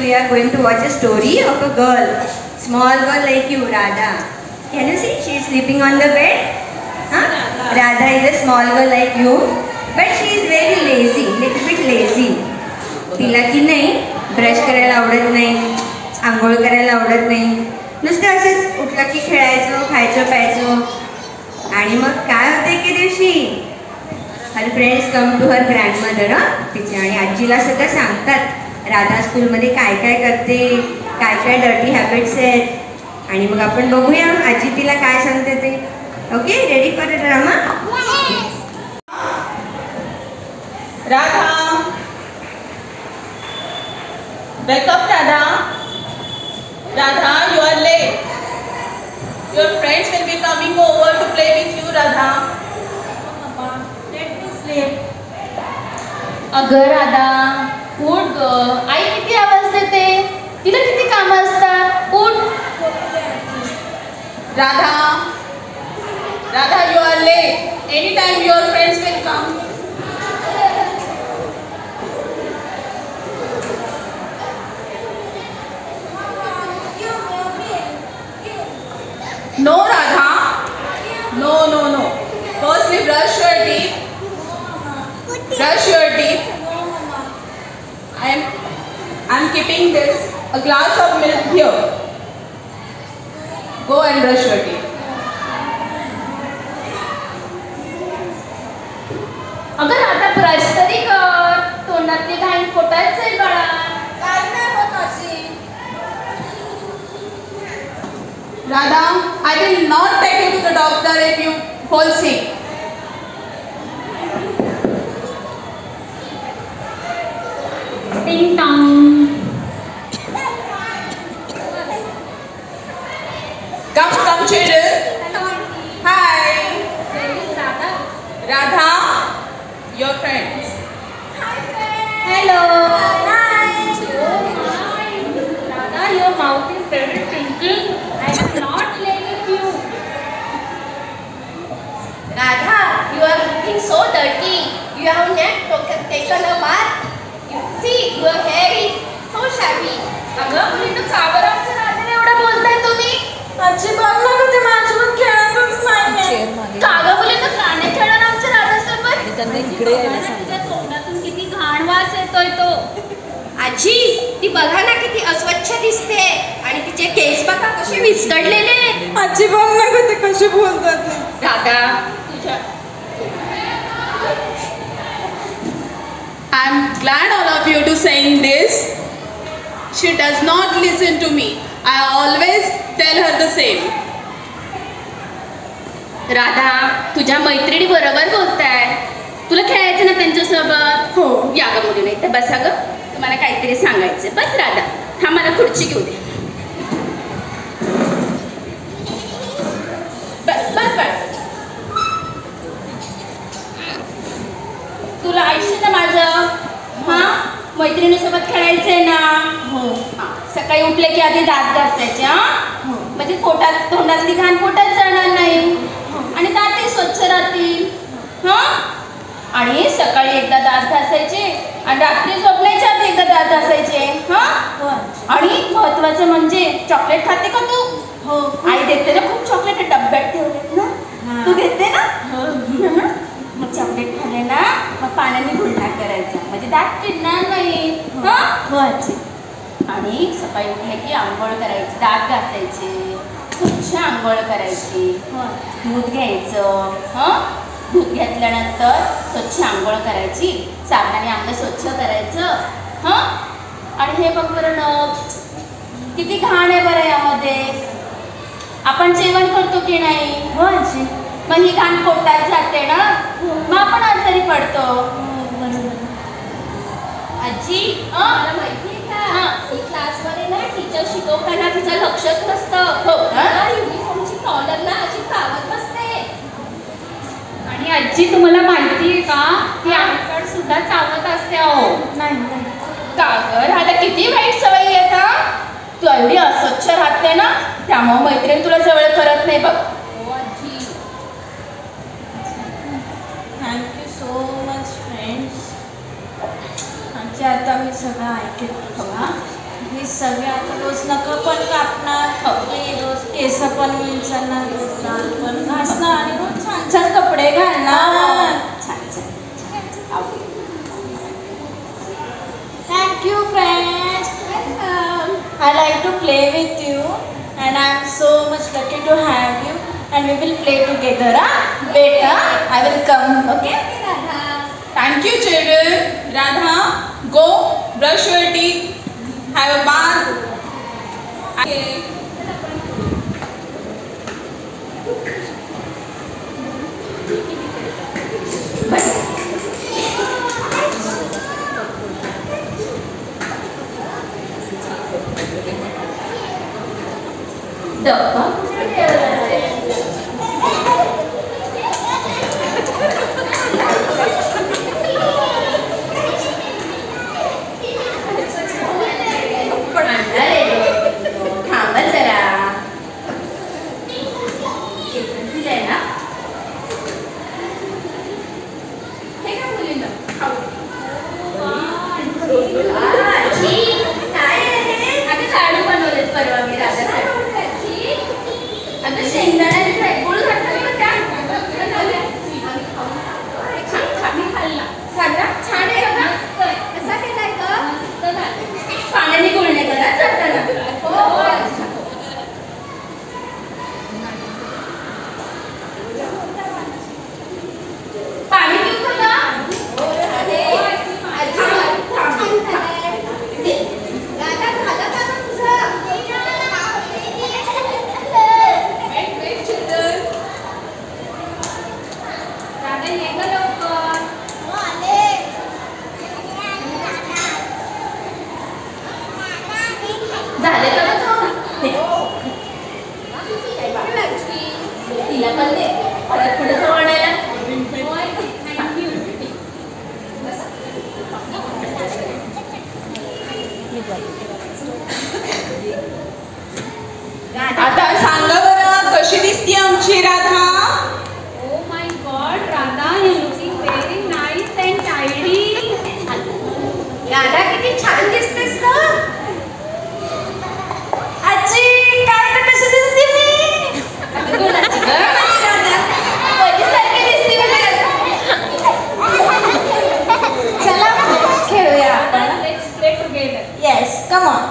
we are going to watch a story of a girl, small girl like you, Radha. Can you see? She is sleeping on the bed. Huh? Radha is a small girl like you, but she is very lazy, little bit lazy. तिला की नाही brush करायला आवडत नाही, आंघोळ करायला आवडत नाही, नुसतं असंच उठलं की खेळायचं, खायचं, प्यायचं. आणि मग काय होतं एके दिवशी her friends come to her grandmother. तिचे आणि आजीला सगळं सांगतात राधा स्कूलमध्ये काय काय करते, काय काय डर्टी हॅबिट्स आहेत. आणि मग आपण बघूया आजी तिला काय सांगते ते. Okay, ready for the drama? Radha, wake up, Radha. Radha, you are late. Your friends will be coming over to play with you, Radha. Let me sleep. अगं राधा, उठ ग. आई किती आवाज देते, तिला किती कामं असतात. उठ. Radha, Radha, you are late. Anytime your friends will come. No, Radha. No, no, no. Firstly, brush your teeth. Brush your teeth. I'm keeping this a glass of milk here. Go and brush your teeth. अगं Radha, brush तरी कर. तोंडातली घाण पोटात जाईल बाळा. काय नाही होत अशी. Radha, I will not take you to the doctor if you fall sick. टिंग tong. Come, children. Hi. Radha, your friends. Hello. Hi. Radha, your mouth is very stinky. I will not play with you. Radha, you are looking so dirty. You have not taken a bath. You see, your hair is so shabby. अगं मुलींना का बरं आमच्या राधाला एवढं बोलताय तुम्ही? आजी बघ ना कधी माझ्यासोबत खेळतच नाही. का गं मुलींना का नाही खेळणार आमच्या राधासोबत? तुझ्या तोंडातून किती घाण वास येतोय तो. आजी, ती बघा ना किती अस्वच्छ दिसते आणि तिचे केस बघा कसे विस्कटलेले. आजी बघ ना कधी कशी बोलतात. राधा, तुझ्या I'm glad all of you to saying this. She does not listen to me. I always tell her the same. Radha, तुझ्या मैत्रिणी बरोबर बोलताय. तुला खेळायचं ना त्यांच्यासोबत? हो. या ग मुली, नाही तर बसा ग, तुम्हाला काहीतरी सांगायचं. बस राधा, हा मला खुर्ची घेऊ दे. बस बस बाळ. तुला आयुष्य ना माझं, हा मैत्रिणीसोबत खेळायचंय ना. हो. सकाळी उठले की आधी दात घासायचे. हा, म्हणजे पोटात तोंडातली घाण पोटात जाणार नाही आणि दातही स्वच्छ राहतील. हा, आणि सकाळी एकदा दात घासायचे आणि रात्री झोपण्याच्या आधी एकदा दात घासायचे. हा, आणि महत्वाचं म्हणजे चॉकलेट खाते का तू? हो. आई देते ना खूप चॉकलेट डब्यात ठेवलेत ना, तू घेते ना? मग चॉकलेट खाल्ले ना, मग पाण्याने गुळण्या करायचा म्हणजे दात किडणार नाही. हा, आणि सकाळी उठले की आंघोळ करायची, दात घासायचे, स्वच्छ आंघोळ करायची, दूध घ्यायचं. दूध घेतल्यानंतर स्वच्छ आंघोळ करायची, साबणाने अंग स्वच्छ करायचं. आणि हे बघ बरं नख किती घाण आहे बरं यामध्ये. आपण जेवण करतो की नाही? हो आजी. मग ही घाण पोटात जाते ना, मग आपण आजारी पडतो. आजी, मला माहिती आहे का, ही क्लासमध्ये ना टीचर शिकवताना तिचं लक्षच नसतं. युनिफॉर्मची कॉलर ना अशी कावत बसते. आणि आजी, तुम्हाला माहिती आहे का, ती आमच्याकडे सुद्धा चावत असते. अहो नाही. का गं राधा, किती वाईट सवयी आहेत. हा, तू एवढी अस्वच्छ राहते ना, त्यामुळे मैत्रीण तुला जवळ करत नाही बघ. हो आजी. Thank you so much friends. आजी, आता मी सगळं ऐकत. बघा, मी सगळे आता रोज नखं पण कापणार आणि रोज केस पण विंचरणार, दात पण घासणार आणि रोज छान छान कपडे घालणार. छान छान. Thank you, friends. I like to play with you, and I am so much lucky to have you. And we will play together, huh? Beta, I will come. Okay? Thank you, children. Radha, go brush your teeth, have a bath. Okay. थांबा जरा. दिलंय ना? हे का मुलींना? काय आहे? अगं लाडू बनवलेत परवा मी राधासाठी. अगं शेंगदाण्याचे गुळ घातलं का त्यात? मी खाल्ला. खाल्ला? छान आहे का? कसा केलाय ग? पाण्याने गुळणे करा जाताना. पाणी पिऊ का ग? झाले का तिला पण दे परत पुढे सोडायला. आता सांगा बरं कशी दिसते आमची Radha? Oh my God, Radha, you're looking very nice and tidy. Radha किती छान दिसतेस ना. आजी काय तर कशी दिसते मी? गुणाची ग सारखी दिसते मी. चला खेळूया आपण. Let's play together. Yes come on.